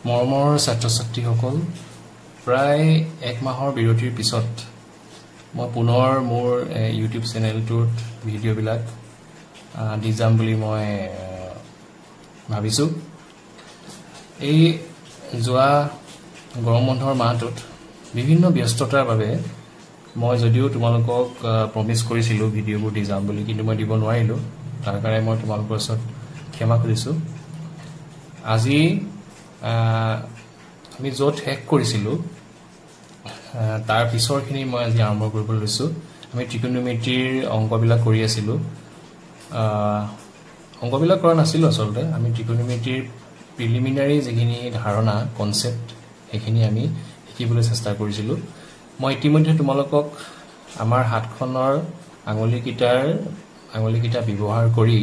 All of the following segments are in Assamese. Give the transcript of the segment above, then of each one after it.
মৰমৰ ছাত্ৰ-ছাত্ৰীসকল প্ৰায় এক মাহৰ বিৰতিৰ পিছত মই পুনৰ মোৰ ইউটিউব চেনেলটোত ভিডিঅ'বিলাক দি যাম বুলি মই ভাবিছোঁ এই যোৱা গৰম বন্ধৰ মাহটোত বিভিন্ন ব্যস্ততাৰ বাবে মই যদিও তোমালোকক প্ৰমিছ কৰিছিলোঁ ভিডিঅ'বোৰ দি যাম বুলি কিন্তু মই দিব নোৱাৰিলোঁ তাৰ কাৰণে মই তোমালোকৰ ওচৰত ক্ষমা খুজিছোঁ আজি আমি য'ত শেষ কৰিছিলোঁ তাৰ পিছৰখিনি মই আজি আৰম্ভ কৰিবলৈ লৈছোঁ আমি ত্ৰিকোণমিতিৰ অংকবিলাক কৰি আছিলোঁ অংকবিলাক কৰা নাছিলোঁ আচলতে আমি ত্ৰিকোণমিতিৰ প্ৰিলিমিনাৰী যিখিনি ধাৰণা কনচেপ্ট সেইখিনি আমি শিকিবলৈ চেষ্টা কৰিছিলোঁ মই ইতিমধ্যে তোমালোকক আমাৰ হাতখনৰ আঙুলিকেইটা ব্যৱহাৰ কৰি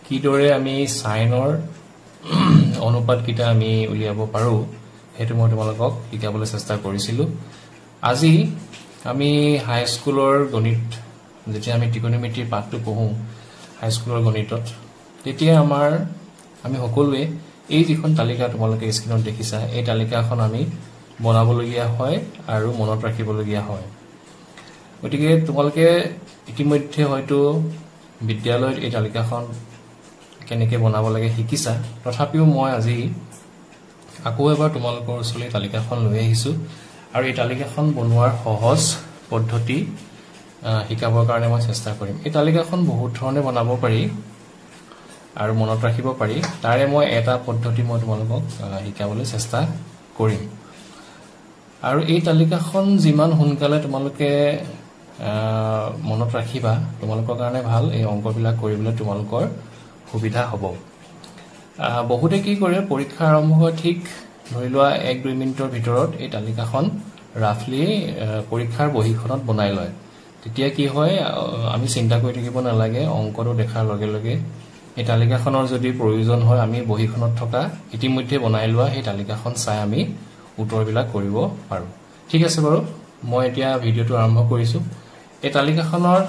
কিদৰে আমি সাইনৰ অনুপাতকেইটা আমি উলিয়াব পাৰোঁ সেইটো মই তোমালোকক শিকাবলৈ চেষ্টা কৰিছিলোঁ আজি আমি হাইস্কুলৰ গণিত যেতিয়া আমি ত্ৰিকোণমিতিৰ পাঠটো পঢ়োঁ হাইস্কুলৰ গণিতত তেতিয়া আমি সকলোৱে এই যিখন তালিকা তোমালোকে স্ক্ৰীনত দেখিছা এই তালিকাখন আমি বনাবলগীয়া হয় আৰু মনত ৰাখিবলগীয়া হয় গতিকে তোমালোকে ইতিমধ্যে হয়তো বিদ্যালয়ত এই তালিকাখন কেনেকৈ বনাব লাগে শিকিছা তথাপিও মই আজি আকৌ এবাৰ তোমালোকৰ ওচৰলৈ তালিকাখন লৈ আহিছোঁ আৰু এই তালিকাখন বনোৱাৰ সহজ পদ্ধতি শিকাবৰ কাৰণে মই চেষ্টা কৰিম এই তালিকাখন বহুত ধৰণে বনাব পাৰি আৰু মনত ৰাখিব পাৰি তাৰে মই এটা পদ্ধতি মই তোমালোকক শিকাবলৈ চেষ্টা কৰিম আৰু এই তালিকাখন যিমান সোনকালে তোমালোকে মনত ৰাখিবা তোমালোকৰ কাৰণে ভাল এই অংকবিলাক কৰিবলৈ তোমালোকৰ সুবিধা হ'ব বহুতে কি কৰে পৰীক্ষা আৰম্ভ হোৱা ঠিক ধৰি লোৱা 1-2 মিনিটৰ ভিতৰত এই তালিকাখন ৰাফলি পৰীক্ষাৰ বহীখনত বনাই লয় তেতিয়া কি হয় আমি চিন্তা কৰি থাকিব নালাগে অংকটো দেখাৰ লগে লগে এই তালিকাখনৰ যদি প্ৰয়োজন হয় আমি বহীখনত থকা ইতিমধ্যে বনাই লোৱা সেই তালিকাখন চাই আমি উত্তৰবিলাক কৰিব পাৰোঁ ঠিক আছে বাৰু মই এতিয়া ভিডিঅ'টো আৰম্ভ কৰিছোঁ এই তালিকাখনৰ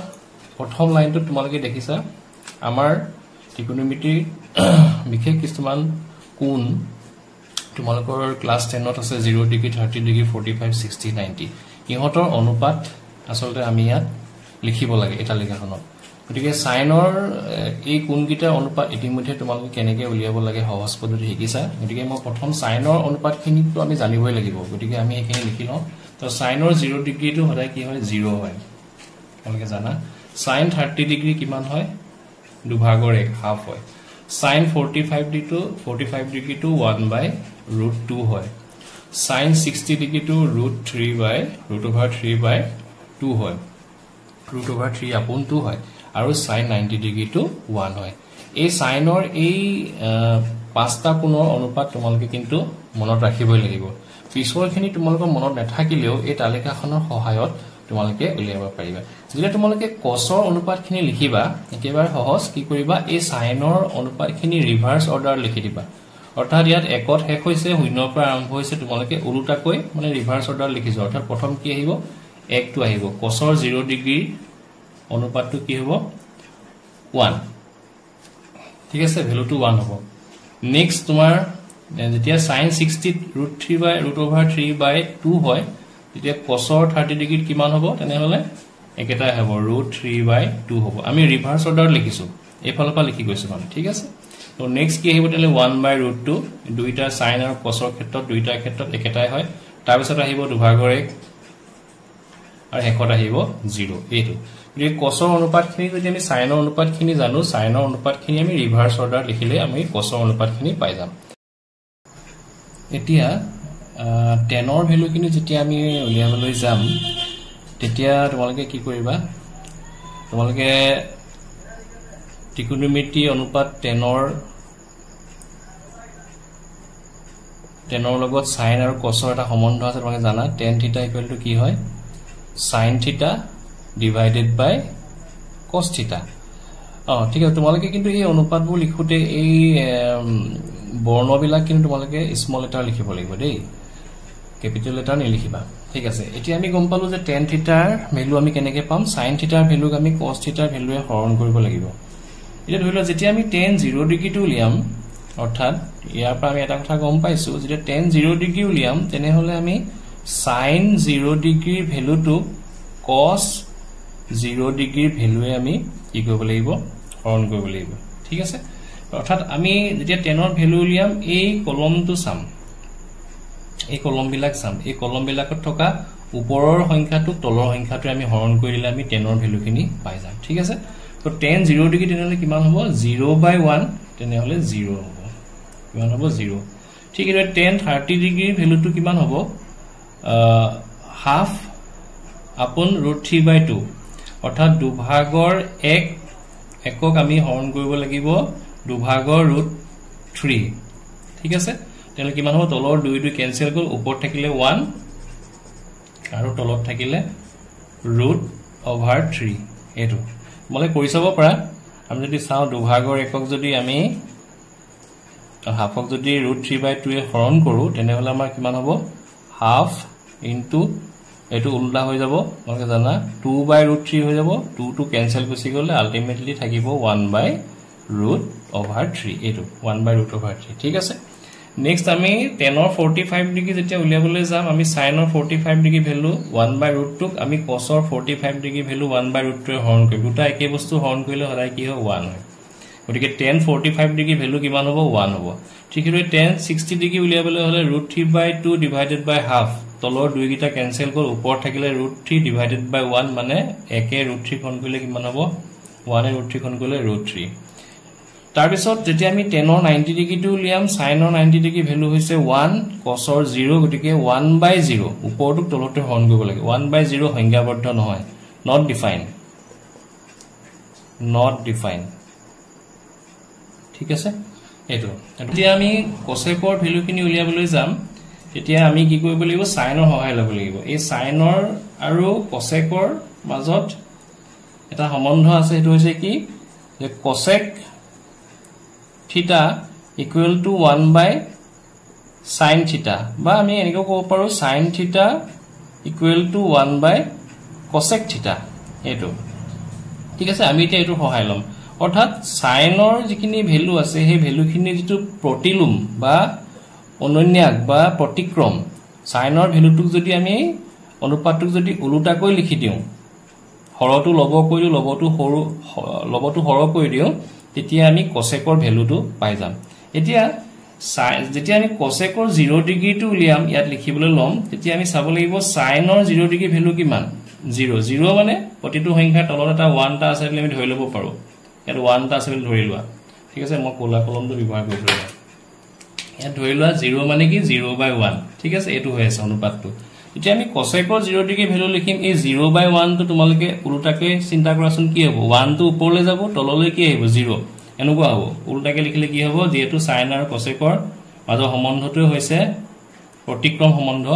প্ৰথম লাইনটোত তোমালোকে দেখিছা আমাৰ ত্ৰিকোণমিতিৰ বিশেষ কিছুমান কোণ তোমালোকৰ ক্লাছ 10ত আছে 0 ডিগ্ৰী 30 ডিগ্ৰী 45 60 90 ইহঁতৰ অনুপাত আচলতে আমি ইয়াত লিখিব লাগে এই তালিকাখনত গতিকে সাইনৰ এই কোণকেইটাৰ অনুপাত ইতিমধ্যে তোমালোকে কেনেকৈ উলিয়াব লাগে সহজ পদ্ধতি শিকিছা গতিকে মই প্ৰথম সাইনৰ অনুপাতখিনিটো আমি জানিবই লাগিব গতিকে আমি এইখিনি লিখি লওঁ তো সাইনৰ 0 ডিগ্ৰীটো সদায় কি হয় 0 হয় তোমালোকে জানা সাইন 30 ডিগ্ৰী কিমান হয় দুভাগৰ 1 হাফ হয় সাইন 45 ডিগ্ৰীটো 1/√2 হয় সাইন 60 ডিগ্ৰীটো √3/2 হয় √3/2 হয় আৰু সাইন 90 ডিগ্ৰীটো 1 হয় এই সাইনৰ এই পাঁচটা কোণৰ অনুপাত তোমালোকে কিন্তু মনত ৰাখিবই লাগিব পিছৰখিনি তোমালোকৰ মনত নাথাকিলেও এই তালিকাখনৰ সহায়ত তোমালোকে উলিয়াব পাৰিবা যেতিয়া তোমালোকে কছৰ অনুপাতখিনি লিখিবা একেবাৰে সহজ কি কৰিবা এই সাইনৰ অনুপাতখিনি ৰিভাৰ্স অৰ্ডাৰ লিখি দিবা অৰ্থাৎ ইয়াত 1ত শেষ হৈছে 0ৰ পৰা আৰম্ভ হৈছে তোমালোকে উলটাকৈ মানে ৰিভাৰ্স অৰ্ডাৰ লিখিছা অৰ্থাৎ প্ৰথম কি আহিব 1 টো আহিব কছৰ 0 ডিগ্ৰী অনুপাতটো কি হ'ব 1 ঠিক আছে ভ্যালুটো 1 হ'ব নেক্সট তোমাৰ যেতিয়া sin 60 √3/2 হয় তেতিয়া কছৰ 30 ডিগ্ৰীত কিমান হ'ব তেনেহলে একেটাই হ'ব √3/2 হ'ব আমি ৰিভাৰ্স অৰ্ডাৰ লিখিছো এইফালৰ পৰা লিখি গৈছো মানে ঠিক আছে তো নেক্সট কি আহিব তেলে 1/√2 দুইটা sin আৰু cosৰ ক্ষেত্ৰত দুইটা ক্ষেত্ৰত একেটাই হয় তাৰ পিছত আহিব দুভাগৰ 1 আৰু শেষত আহিব 0 এইটো এই cosৰ অনুপাতখিনি যদি আমি sinৰ অনুপাতখিনি জানো sinৰ অনুপাতখিনি আমি ৰিভাৰ্স অৰ্ডাৰ লিখিলে আমি cosৰ অনুপাতখিনি পাই যাম এতিয়া টেনৰ ভ্যালুখিনি যেতিয়া আমি উলিয়াবলৈ যাম তেতিয়া তোমালোকে কি কৰিবা তোমালোকে ত্ৰিকোণমিতি অনুপাত টেনৰ লগত সাইন আৰু কছৰ এটা সম্বন্ধ আছে তোমালোকে জানা tan θ = কি হয় sin θ ডিভাইডেড বাই cos θ ঠিক আছে তোমালোকে কিন্তু এই অনুপাতবোৰ লিখোতে এই বৰ্ণবিলাক কিন্তু তোমালোকে স্মল লেটাৰ লিখিব লাগিব দেই ক্যাপিটাল লেটাৰ নিলিখিবা ঠিক আছে এতিয়া আমি গম পালো যে tan θ ৰ ভ্যালু আমি কেনেকৈ পাম sin θ ৰ ভ্যালুক আমি cos θ ৰ ভ্যালুৱে হৰণ কৰিব লাগিব এটা ধৰি লও যেতিয়া আমি tan 0 ডিগ্ৰীটো উলিয়াম অৰ্থাৎ ইয়াৰ পৰা আমি এটা কথা গম পাইছো যে tan 0 ডিগ্ৰী উলিয়াম তেনেহলে আমি sin 0 ডিগ্ৰীৰ ভ্যালুটো cos 0 ডিগ্ৰীৰ ভ্যালুৱে আমি কি কৰিব লাগিব হৰণ কৰিব লাগিব ঠিক আছে অৰ্থাৎ আমি যেতিয়া tan ৰ ভ্যালু উলিয়াম এই কলমটো চাম এই কলম বিলাকত থকা ওপৰৰ সংখ্যাটো তলৰ সংখ্যাটো আমি হৰণ কৰি দিলে আমি tan ৰ ভ্যালুখিনি পাই যাম ঠিক আছে তো tan 0 ডিগ্ৰী তেনেহলে কিমান হ'ব 0/1 তেনেহলে 0 হ'ব কিমান হ'ব 0 ঠিক আছে tan 30 ডিগ্ৰীৰ ভ্যালুটো কিমান হ'ব হাফ আপন √3/2 অৰ্থাৎ দুভাগৰ একক আমি হৰণ কৰিব লাগিব দুভাগৰ √3 ঠিক আছে তেনে কিমান হ'ব তলৰ 2 কেনসেল গল ওপৰত থাকিলে 1 আৰু তলত থাকিলে √3 এটো মলে কৰি চাব পৰা আমি যদি চাও দুভাগৰ একক যদি আমি হাফক যদি √3/2 এ হৰণ কৰো তেনেহলে আমাৰ কিমান হ'ব হাফ ইনটু এটো উল্টা হৈ যাব মানে জানা 2/√3 হৈ যাব 2 টু কেনসেল গুছি গলে আলটিমেটলি থাকিব 1/√3 এটো 1/√3 ঠিক আছে নেক্সট আমি tan ৰ 45 ডিগ্ৰী যেতিয়া উলিয়াবলৈ যাম আমি sin ৰ 45 ডিগ্ৰী ভ্যালু 1/√2 আমি cos ৰ 45 ডিগ্ৰী ভ্যালু 1/√2 এ হৰণ কৰিম দুটা একে বস্তু হৰণ কৰিলে সদায় কি হয় 1 হয় গতিকে tan 45 ডিগ্ৰী ভ্যালু কিমান হ'ব 1 হ'ব ঠিক আছে tan 60 ডিগ্ৰী উলিয়াবলৈ হলে √3/2 ডিভাইডেড বাই হাফ তলৰ দুই গিটা কেনসেল গল ওপৰত থাকিলে √3 ডিভাইডেড বাই 1 মানে একে √3 খন কৰিলে কিমান হ'ব 1 এ √3 খন কৰিলে √3 তাৰ পিছত যেতিয়া আমি tan ৰ 90 ডিগ্ৰীটো উলিয়াম sin ৰ 90 ডিগ্ৰী ভ্যালু হৈছে 1 cos ৰ 0 গতিকে 1/0 ওপৰটো তলতে হৰণ কৰিব লাগে 1/0 সংজ্ঞাবদ্ধ নহয় not defined ঠিক আছে এটো এতিয়া আমি cosecৰ ভ্যালু কিনি উলিয়াবলৈ যাম তেতিয়া আমি কি কৰিব লাগিব sin ৰ সহায় ল'ব লাগিব এই sin ৰ আৰু cosecৰ মাজত এটা সম্বন্ধ আছে এটো হৈছে কি যে cosec theta equal to 1/sin theta বা আমি এনেকৈ ক'ব পাৰো sin theta equal to 1/cosec theta এটো ঠিক আছে আমি এতিয়া এটো সহায় লম অৰ্থাৎ sin ৰ যিখিনি ভ্যালু আছে সেই ভ্যালুখিনি যেটো প্ৰতিলোম বা অনন্যাক বা প্ৰতিক্ৰম sin ৰ ভ্যালুটো যদি আমি অনুপাতটো যদি উলুটাকৈ লিখি দিও হৰটো লব কৰিলো লবটো হৰ কৰি দিও তেতিয়া আমি cosecৰ ভ্যালুটো পাই যাম এতিয়া যেতিয়া আমি cosecৰ 0 ডিগ্ৰীটো উলিয়াম ইয়াত লিখিবলৈ লম তেতিয়া আমি চাব লাগিব sin ৰ 0 ডিগ্ৰী ভ্যালু কিমান 0 মানে প্ৰতিটো সংখ্যাৰ তলত এটা 1 টা আছে বুলি আমি ধৰি লব পাৰো ইয়াত 1 টা আছে বুলি ধৰি লোৱা ঠিক আছে মই কোলা কলমটো ব্যৱহাৰ কৰিছো ইয়াত ধৰি লোৱা 0 মানে কি 0/1 ঠিক আছে এটো হৈ আছে অনুপাতটো এতিয়া আমি cosecৰ 0 ডিগ্ৰী ভ্যালু লিখিম এই 0/1 টো তোমালকে উল্টাকৈ চিন্তা কৰাচোন কি হ'ব 1 টো ওপৰলৈ যাব তললৈ কি আহিব 0 এনেকুৱা হ'ব উল্টাকৈ লিখিলে কি হ'ব যেহেতু sin আৰু cosecৰ মাজৰ সম্বন্ধটো হৈছে প্ৰতিক্ৰম সম্বন্ধ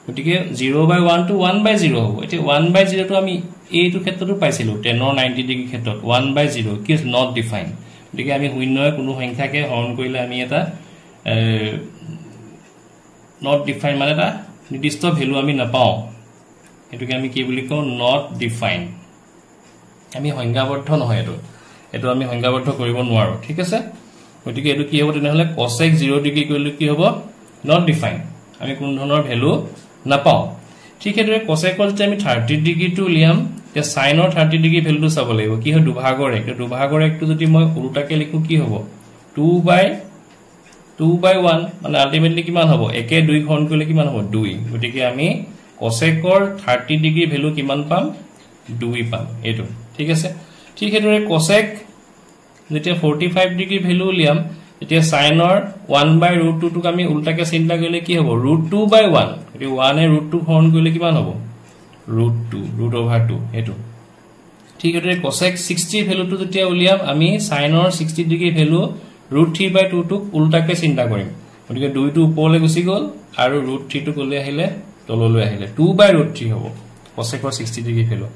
গতিকে 0/1 টো 1/0 হ'ব এতিয়া 1/0 টো আমি এইটো ক্ষেত্ৰটো পাইছিলো tan ৰ 90 ডিগ্ৰী ক্ষেত্ৰত 1/0 কি not defined গতিকে আমি শূন্যৰ কোনো সংখ্যাকে হৰণ কৰিলে আমি এটা not defined মানে এটা নিৰ্দিষ্ট ভ্যালু আমি নাপাও এটোকে আমি কি বুলি কও not defined আমি সংজ্ঞাবদ্ধ নহয় এটো আমি সংজ্ঞাবদ্ধ কৰিব নোৱাৰো ঠিক আছে গতিকে এটো কি হ'ব তেনেহলে cosec 0 ডিগ্ৰী কৰিলে কি হ'ব not defined আমি কোন ধৰণৰ ভ্যালু নাপাও ঠিক এটোৰে cosecৰ যেতিয়া আমি 30 ডিগ্ৰীটো উলিয়াম তে sin ৰ 30 ডিগ্ৰী ভ্যালুটো চাব লাগিব কি হয় দুভাগৰ একটো যদি মই উল্টাকে লিখো কি হ'ব 2/1 মানে আলটিমেটলি কিমান হ'ব একে 2 হৰণ কৰিলে কিমান হ'ব 2 গতিকে আমি cosecৰ 30 ডিগ্ৰী ভ্যালু কিমান পাম 2 পাম এটো ঠিক আছে ঠিক এটোৰে cosec যেতিয়া 45 ডিগ্ৰী ভ্যালু উলিয়াম তেতিয়া sin ৰ 1/√2 টোক আমি উল্টাকে চিন্তা কৰিলে কি হ'ব √2/1 গতিকে 1 এ √2 হৰণ কৰিলে কিমান হ'ব √2 এটো ঠিক এটোৰে cosec 60 ভ্যালুটো যেতিয়া উলিয়াম আমি sin ৰ 60 ডিগ্ৰী ভ্যালু √3/2 টোক উল্টাকে চিন্তা কৰিম গতিকে 2 টো ওপৰলৈ গুছি গল আৰু √3 টো কলে আহিলে তললৈ আহিলে 2/√3 হ'ব cosecৰ 60 ডিগ্ৰী ভ্যালু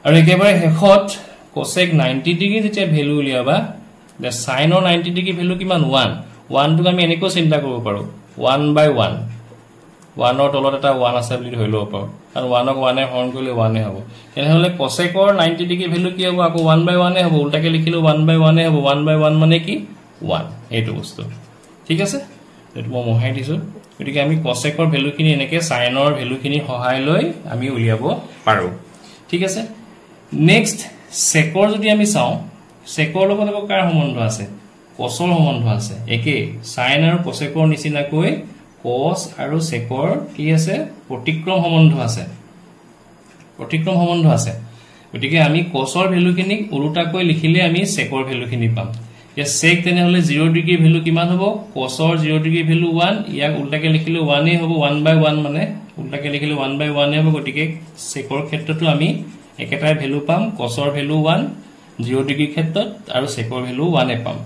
আৰু একেবাৰে শেষত cosec 90 ডিগ্ৰী যেতিয়া ভ্যালু উলিয়াবা the sin ৰ 90 ডিগ্ৰী ভ্যালু কিমান 1 টোক আমি এনেকৈ চিন্তা কৰিব পাৰো 1/1 1 ৰ তলত এটা 1 আছে বুলি ধৰি লব পাৰো আৰু 1 ক 1 এ হৰণ কৰিলে 1 এ হ'ব তেনেহলে cosecৰ 90 ডিগ্ৰী ভ্যালু কি হ'ব আকৌ 1/1 এ হ'ব উল্টাকে লিখিলো 1/1 এ হ'ব 1/1 মানে কি 1 এইটো বস্তু ঠিক আছে এটো মই মহাই দিছো গতিকে আমি cosecৰ ভ্যালুখিনি এনেকে sinৰ ভ্যালুখিনি সহায় লৈ আমি উলিয়াব পাৰো ঠিক আছে নেক্সট secৰ যদি আমি চাও secৰ লগত কাৰ সম্বন্ধ আছে cosৰ সম্বন্ধ আছে একে sin আৰু cosecৰ নিচিনাকৈ cos আৰু secৰ কি আছে প্ৰতিক্ৰম সম্বন্ধ আছে গতিকে আমি cosৰ ভ্যালুখিনি উল্টাকৈ লিখিলে আমি secৰ ভ্যালুখিনি পাম या sec তেনে হলে 0 ডিগ্ৰী ভ্যালু কিমান হ'ব cosৰ 0 ডিগ্ৰী ভ্যালু 1 ইয়াক উল্টাকে লিখিলে 1 এ হ'ব 1/1 মানে উল্টাকে লিখিলে 1/1 এ হ'ব গতিকে secৰ ক্ষেত্ৰটো আমি একেটাই ভ্যালু পাম cosৰ ভ্যালু 1 0 ডিগ্ৰী ক্ষেত্ৰত আৰু secৰ ভ্যালু 1 এ পাম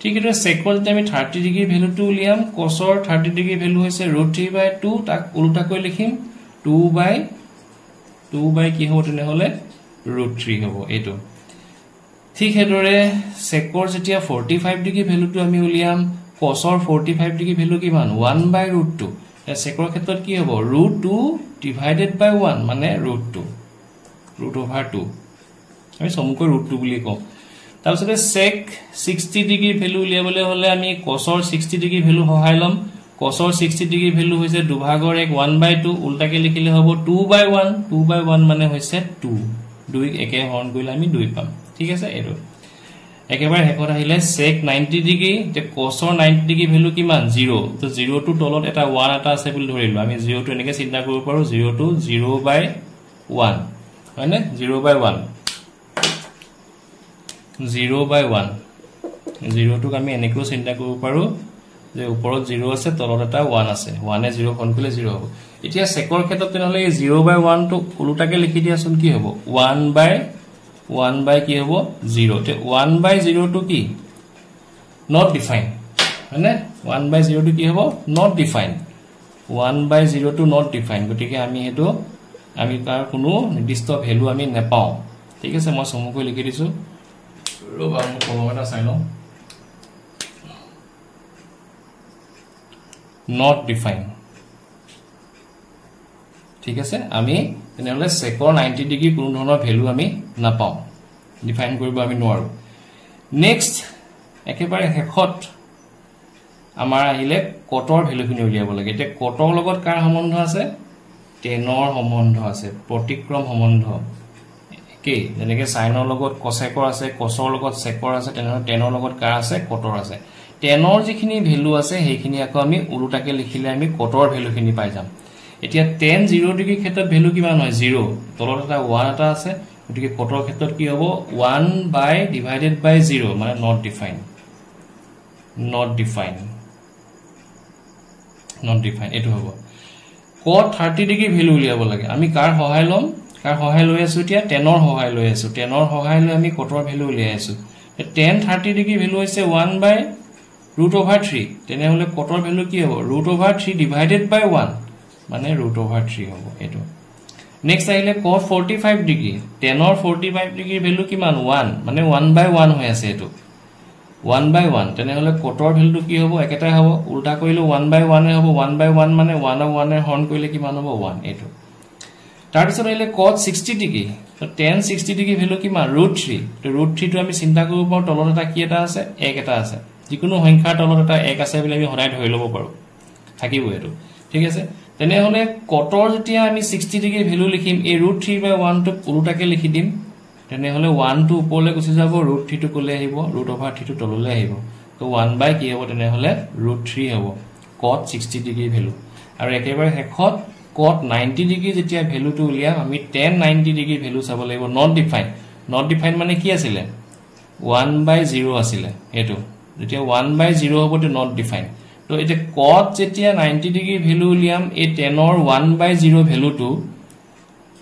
ঠিক আছে secৰ যদি আমি 30 ডিগ্ৰী ভ্যালুটো উলিয়াম cosৰ 30 ডিগ্ৰী ভ্যালু হৈছে √3/2 তাক উল্টাকৈ লিখিম 2/2 কি হ'ব তেনে হলে √3 হ'ব এটো ঠিক হেদৰে secৰ যেতিয়া 45 ডিগ্ৰী ভ্যালুটো আমি উলিয়াম cosৰ 45 ডিগ্ৰী ভ্যালু কিমান 1/√2 secৰ ক্ষেত্ৰত কি হ'ব √2/1 মানে √2 আমি সমুকৈ √2 বুলি কম তাৰপিছতে sec 60 ডিগ্ৰী ভ্যালু উলিয়াবলৈ হলে আমি cosৰ 60 ডিগ্ৰী ভ্যালু সহায় লম cosৰ 60 ডিগ্ৰী ভ্যালু হৈছে 2/1 1/2 উল্টাকে লিখিলে হ'ব 2/1 মানে হৈছে 2 একে হৰণ কৰিলে আমি 2 পাম ঠিক আছে এটো একেবাৰে হেকত আহিলে sec 90 ডিগ্ৰী তে cosৰ 90 ডিগ্ৰী ভ্যালু কিমান 0 তো 0 টু তলত এটা 1 এটা আছে বুলি ধৰিলো আমি 0 টু এনেকে চিন্তা কৰিব পাৰো 0 টু 0/1 হয়নে 0/1 0/1 0 টুক আমি এনেকৈ চিন্তা কৰিব পাৰো যে ওপৰত 0 আছে তলত এটা 1 আছে 1 এ 0 কোন কৰিলে 0 হ'ব এতিয়া secৰ ক্ষেত্ৰত তেনহলে 0/1 টু উল্টাকে লিখি দিয়াচোন কি হ'ব 1/1 কি হ'ব 0 তে 1/0 টু কি not defined হয়নে 1/0 টু কি হ'ব not defined 1/0 to not defined গতিকে আমি হেতু আমি তাৰ কোনো নিৰ্দিষ্ট ভ্যালু আমি নেপাও ঠিক আছে মই সমুকৈ লিখি দিছো ৰবা মই কলম এটা চাই লওঁ not defined ঠিক আছে আমি তেনেহলে secৰ 90 ডিগ্ৰী কোনো ধৰণৰ ভ্যালু আমি নাপাও ডিফাইন কৰিব আমি নোৱাৰো নেক্সট একেবাৰে হেকত আমাৰ আহিলে কটৰ ভ্যালুখিনি উলিয়াব লাগে এতিয়া কটৰ লগত কাৰ সম্বন্ধ আছে টেনৰ সম্বন্ধ আছে প্ৰতিক্ৰম সম্বন্ধ একে যেনেকৈ সাইনৰ লগত cosecৰ আছে cosৰ লগত secৰ আছে তেনেহলে টেনৰ লগত কাৰ আছে কটৰ আছে টেনৰ যিখিনি ভ্যালু আছে সেইখিনি আকৌ আমি উল্টাকে লিখিলে আমি কটৰ ভ্যালুখিনি পাই যাম এতিয়া tan 0 ডিগ্ৰী ক্ষেত্ৰত ভ্যালু কিমান হয় 0 তলত এটা 1 এটা আছে গতিকে কটৰ ক্ষেত্ৰত কি হ'ব 1/0 মানে not defined এটো হ'ব cot 30 ডিগ্ৰী ভ্যালু উলিয়াব লাগে আমি কাৰ সহায় লম কাৰ সহায় লৈ আছো এতিয়া টেনৰ সহায় লৈ আছো টেনৰ সহায় লৈ আমি কটৰ ভ্যালু উলিয়াই আছো tan 30 ডিগ্ৰী ভ্যালু হৈছে 1/√3 তেনেহলে কটৰ ভ্যালু কি হ'ব √3/1 মানে √3 হ'ব এটো নেক্সট আহিলে cos 45 ডিগ্ৰী টেনৰ 45 ডিগ্ৰী ভ্যালু কিমান 1 মানে 1/1 হৈ আছে এটো 1/1 তেনেহলে কটৰ ভ্যালু কি হ'ব একেটাই হ'ব উল্টা কৰিলে 1/1 এ হ'ব 1/1 মানে 1 of 1 এ হৰণ কৰিলে কিমান হ'ব 1 এটো তাৰ পিছত আহিলে cos 60 ডিগ্ৰী তো tan 60 ডিগ্ৰী ভ্যালু কিমান √3 তো √3 টো আমি চিন্তা কৰিব পাৰো তলত এটা কি এটা আছে 1 এটা আছে যিকোনো সংখ্যাৰ তলত এটা 1 আছে বুলি আমি সদায় ধৰি ল'ব পাৰো থাকিব এটো ঠিক আছে তেনেহলে কটৰ যেতিয়া আমি 60 ডিগ্ৰী ভ্যালু লিখিম এই √3/1 টো উল্টাকে লিখি দিম তেনেহলে 1 টো ওপৰলৈ গুচি যাব √3 টো কলে আহিব √3 টো তললৈ আহিব তো 1 কি হ'ব তেনেহলে √3 হ'ব cot 60 ডিগ্ৰী ভ্যালু আৰু একেবাৰে হেকত cot 90 ডিগ্ৰী যেতিয়া ভ্যালুটো উলিয়াম আমি tan 90 ডিগ্ৰী ভ্যালু চাব লাগিব not defined মানে কি আছিল 1/0 আছিল এটো যেতিয়া 1/0 হ'ব তো not defined তো এটা cot যেতিয়া 90 ডিগ্ৰী ভ্যালু উলিয়াম এই tanৰ 1/0 ভ্যালুটো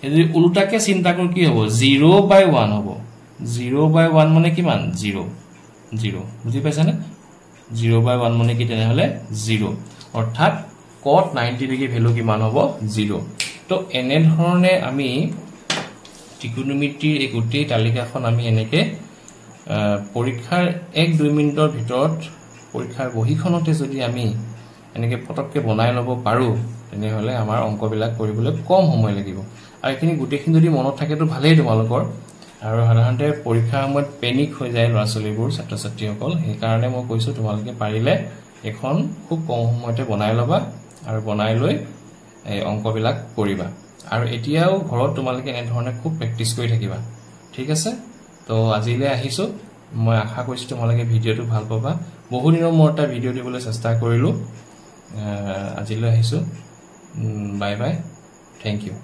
যদি উল্টাকে চিন্তা কৰ কি হ'ব 0/1 হ'ব 0/1 মানে কিমান 0 বুজি পাইছানে 0/1 মানে কি তেনেহলে 0 অৰ্থাৎ cot 90 ডিগ্ৰী ভ্যালু কিমান হ'ব 0 তো এনে ধৰণে আমি ত্ৰিকোণমিতিৰ এই গোটেই তালিকাখন আমি এনেকে পৰীক্ষাৰ 1-2 মিনিটৰ ভিতৰত পৰীক্ষাৰ বহিখনতে যদি আমি এনেকে পটককে বনাই ল'ব পাৰো তেনেহলে আমাৰ অংকবিলাক কৰিবলৈ কম সময় লাগিব আৰু এখিনি গোটেইখিনি যদি মনত থাকে তো ভালেই তোমালোকৰ আৰু সাধাৰণতে পৰীক্ষাৰ সময়ত পেনিক হৈ যায় ল'ৰা ছোৱালীবোৰ ছাত্ৰ ছাত্ৰীসকল সেইকাৰণে মই কৈছো তোমালোকে পাৰিলে এখন খুব কম সময়তে বনাই লবা আৰু বনাই লৈ এই অংকবিলাক কৰিবা আৰু এতিয়াও ঘৰত তোমালোকে এনে ধৰণে খুব প্ৰেক্টিছ কৰি থাকিবা ঠিক আছে তো আজিলৈ আহিছো মই আশা কৰিছো তোমালোকে ভিডিঅটো ভাল পাবা বহু দিনৰ মূৰত এটা ভিডিঅ দিবলৈ চেষ্টা কৰিলো আজিলৈ আহিছো বাই বাই থ্যাংক ইউ